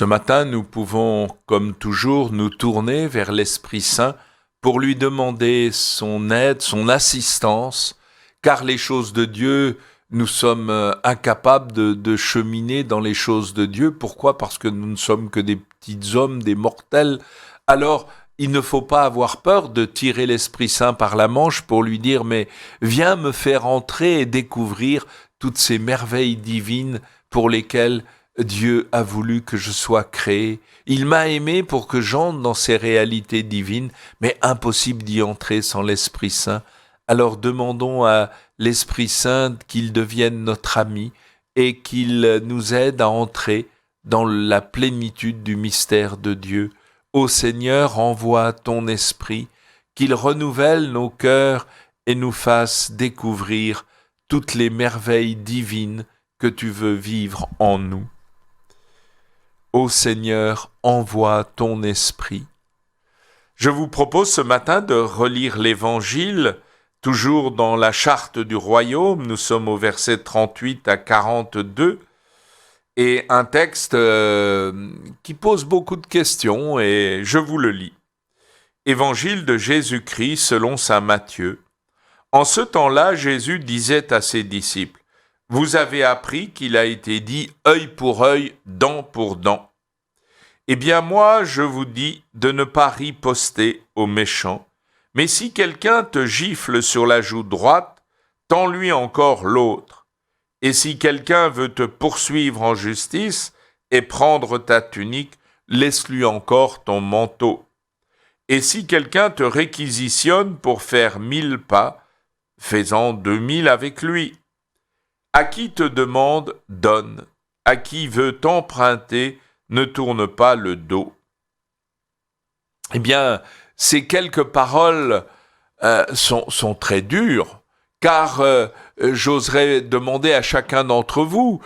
Ce matin, nous pouvons, comme toujours, nous tourner vers l'Esprit Saint pour lui demander son aide, son assistance, car les choses de Dieu, nous sommes incapables de cheminer dans les choses de Dieu. Pourquoi ? Parce que nous ne sommes que des petits hommes, des mortels. Alors, il ne faut pas avoir peur de tirer l'Esprit Saint par la manche pour lui dire « Mais viens me faire entrer et découvrir toutes ces merveilles divines pour lesquelles Dieu a voulu que je sois créé. Il m'a aimé pour que j'entre dans ces réalités divines, mais impossible d'y entrer sans l'Esprit Saint. Alors demandons à l'Esprit Saint qu'il devienne notre ami et qu'il nous aide à entrer dans la plénitude du mystère de Dieu. Ô Seigneur, envoie ton Esprit, qu'il renouvelle nos cœurs et nous fasse découvrir toutes les merveilles divines que tu veux vivre en nous. Ô Seigneur, envoie ton Esprit. Je vous propose ce matin de relire l'Évangile, toujours dans la charte du royaume. Nous sommes au verset 38 à 42, et un texte qui pose beaucoup de questions, et je vous le lis. Évangile de Jésus-Christ selon saint Matthieu. En ce temps-là, Jésus disait à ses disciples, « Vous avez appris qu'il a été dit œil pour œil, dent pour dent. Eh bien moi, je vous dis de ne pas riposter aux méchants, mais si quelqu'un te gifle sur la joue droite, tends-lui encore l'autre. Et si quelqu'un veut te poursuivre en justice et prendre ta tunique, laisse-lui encore ton manteau. Et si quelqu'un te réquisitionne pour faire 1000 pas, fais-en 2000 avec lui. À qui te demande, donne. À qui veut t'emprunter, ne tourne pas le dos. » Eh bien, ces quelques paroles sont très dures, car j'oserais demander à chacun d'entre vous,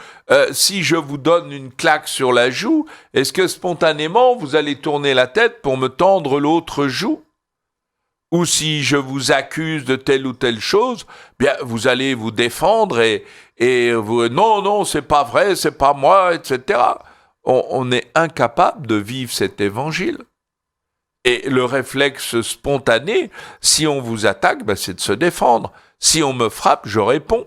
si je vous donne une claque sur la joue, est-ce que spontanément vous allez tourner la tête pour me tendre l'autre joue ? Ou si je vous accuse de telle ou telle chose, bien vous allez vous défendre et vous non, c'est pas vrai, c'est pas moi, etc. On est incapable de vivre cet évangile. Et le réflexe spontané, si on vous attaque, c'est de se défendre. Si on me frappe, je réponds.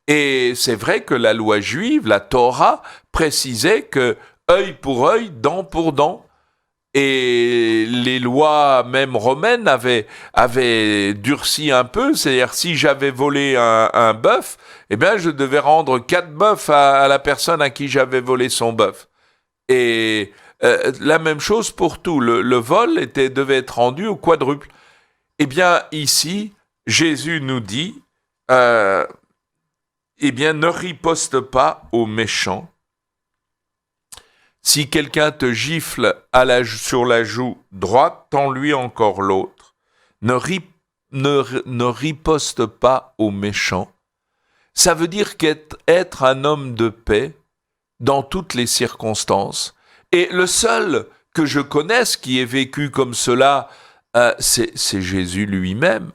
Et c'est vrai que la loi juive, la Torah, précisait que œil pour œil, dent pour dent. Et les lois même romaines avaient durci un peu, c'est-à-dire si j'avais volé un bœuf, eh bien je devais rendre 4 bœufs à la personne à qui j'avais volé son bœuf. Et la même chose pour tout, le vol devait être rendu au quadruple. Eh bien ici, Jésus nous dit, ne riposte pas aux méchants. Si quelqu'un te gifle sur la joue droite, tends-lui encore l'autre. Ne riposte pas aux méchants. Ça veut dire qu'être un homme de paix dans toutes les circonstances. Et le seul que je connaisse qui ait vécu comme cela, c'est Jésus lui-même.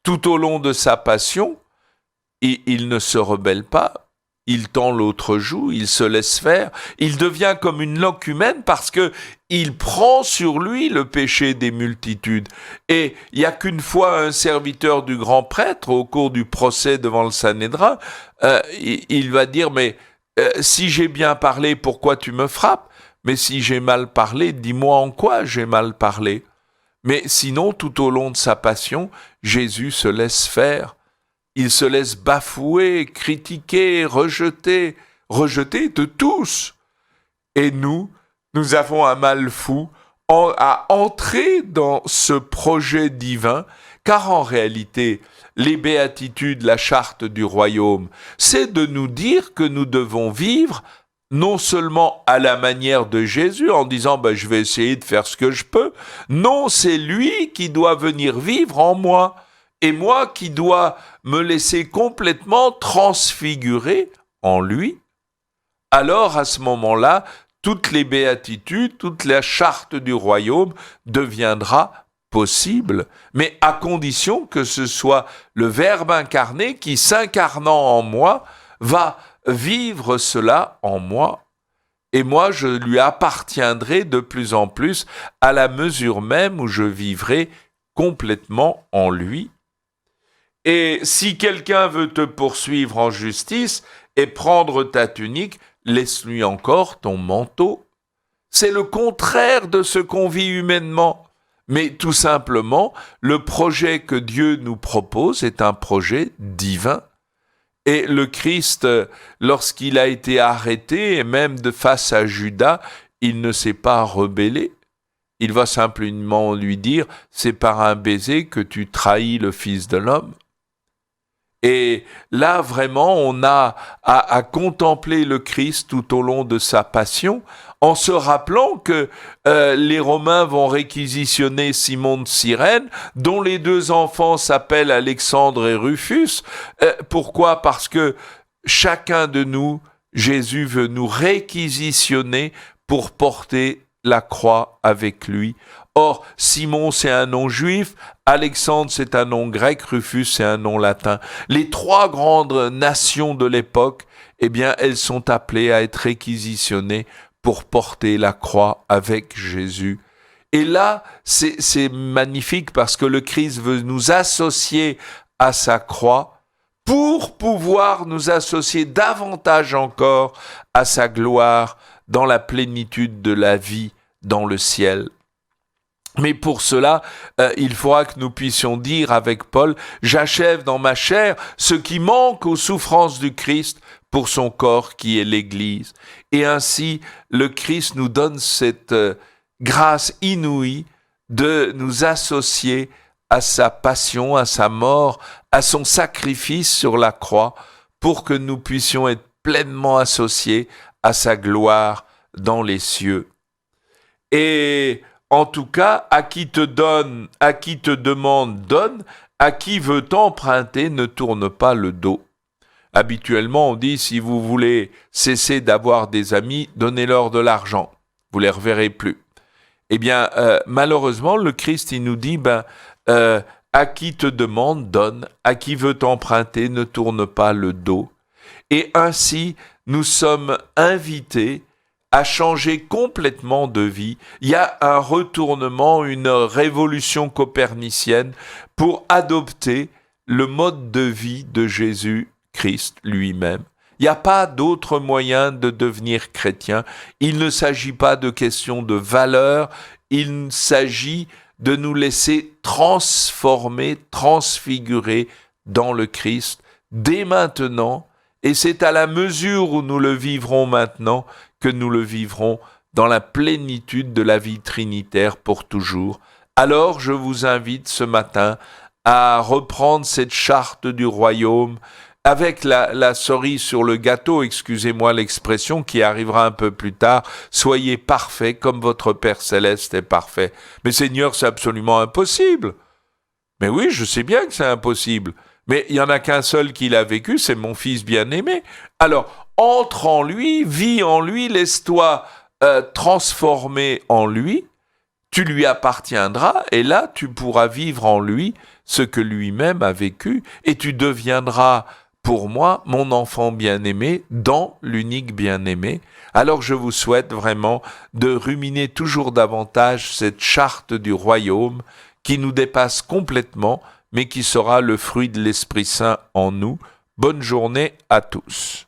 Tout au long de sa passion, il ne se rebelle pas. Il tend l'autre joue, il se laisse faire, il devient comme une loque humaine parce que il prend sur lui le péché des multitudes. Et il n'y a qu'une fois un serviteur du grand prêtre, au cours du procès devant le Sanhédrin, il va dire, mais si j'ai bien parlé, pourquoi tu me frappes ? Mais si j'ai mal parlé, dis-moi en quoi j'ai mal parlé. Mais sinon, tout au long de sa passion, Jésus se laisse faire. Il se laisse bafouer, critiquer, rejeter de tous. Et nous avons un mal fou à entrer dans ce projet divin, car en réalité, les béatitudes, la charte du royaume, c'est de nous dire que nous devons vivre non seulement à la manière de Jésus, en disant je vais essayer de faire ce que je peux. Non, c'est lui qui doit venir vivre en moi. Et moi qui dois me laisser complètement transfigurer en lui, alors à ce moment-là, toutes les béatitudes, toute la charte du royaume deviendra possible, mais à condition que ce soit le Verbe incarné qui, s'incarnant en moi, va vivre cela en moi. Et moi, je lui appartiendrai de plus en plus à la mesure même où je vivrai complètement en lui. Et si quelqu'un veut te poursuivre en justice et prendre ta tunique, laisse-lui encore ton manteau. C'est le contraire de ce qu'on vit humainement. Mais tout simplement, le projet que Dieu nous propose est un projet divin. Et le Christ, lorsqu'il a été arrêté, et même de face à Judas, il ne s'est pas rebellé. Il va simplement lui dire, c'est par un baiser que tu trahis le Fils de l'homme. Et là, vraiment, on a à contempler le Christ tout au long de sa passion, en se rappelant que les Romains vont réquisitionner Simon de Cyrène, dont les 2 enfants s'appellent Alexandre et Rufus. Pourquoi ? Parce que chacun de nous, Jésus veut nous réquisitionner pour porter la croix avec lui. Or, Simon, c'est un nom juif, Alexandre, c'est un nom grec, Rufus, c'est un nom latin. Les 3 grandes nations de l'époque, eh bien, elles sont appelées à être réquisitionnées pour porter la croix avec Jésus. Et là, c'est magnifique parce que le Christ veut nous associer à sa croix pour pouvoir nous associer davantage encore à sa gloire dans la plénitude de la vie dans le ciel. Mais pour cela, il faudra que nous puissions dire avec Paul, « J'achève dans ma chair ce qui manque aux souffrances du Christ pour son corps qui est l'Église. » Et ainsi, le Christ nous donne cette grâce inouïe de nous associer à sa passion, à sa mort, à son sacrifice sur la croix, pour que nous puissions être pleinement associés à sa gloire dans les cieux. Et en tout cas, à qui te demande, donne, à qui veut t'emprunter, ne tourne pas le dos. Habituellement, on dit, si vous voulez cesser d'avoir des amis, donnez-leur de l'argent, vous les reverrez plus. Eh bien, malheureusement, le Christ, il nous dit, à qui te demande, donne, à qui veut t'emprunter, ne tourne pas le dos. Et ainsi, nous sommes invités à changer complètement de vie. Il y a un retournement, une révolution copernicienne pour adopter le mode de vie de Jésus-Christ lui-même. Il n'y a pas d'autre moyen de devenir chrétien. Il ne s'agit pas de question de valeur, il s'agit de nous laisser transformer, transfigurer dans le Christ dès maintenant. Et c'est à la mesure où nous le vivrons maintenant que nous le vivrons dans la plénitude de la vie trinitaire pour toujours. Alors je vous invite ce matin à reprendre cette charte du royaume avec la cerise sur le gâteau, excusez-moi l'expression, qui arrivera un peu plus tard. Soyez parfaits comme votre Père Céleste est parfait. Mais Seigneur, c'est absolument impossible. Mais oui, je sais bien que c'est impossible. Mais il n'y en a qu'un seul qui l'a vécu, c'est mon Fils bien-aimé. Alors, entre en lui, vis en lui, laisse-toi transformer en lui, tu lui appartiendras, et là, tu pourras vivre en lui ce que lui-même a vécu, et tu deviendras, pour moi, mon enfant bien-aimé, dans l'unique bien-aimé. Alors je vous souhaite vraiment de ruminer toujours davantage cette charte du royaume qui nous dépasse complètement, mais qui sera le fruit de l'Esprit Saint en nous. Bonne journée à tous.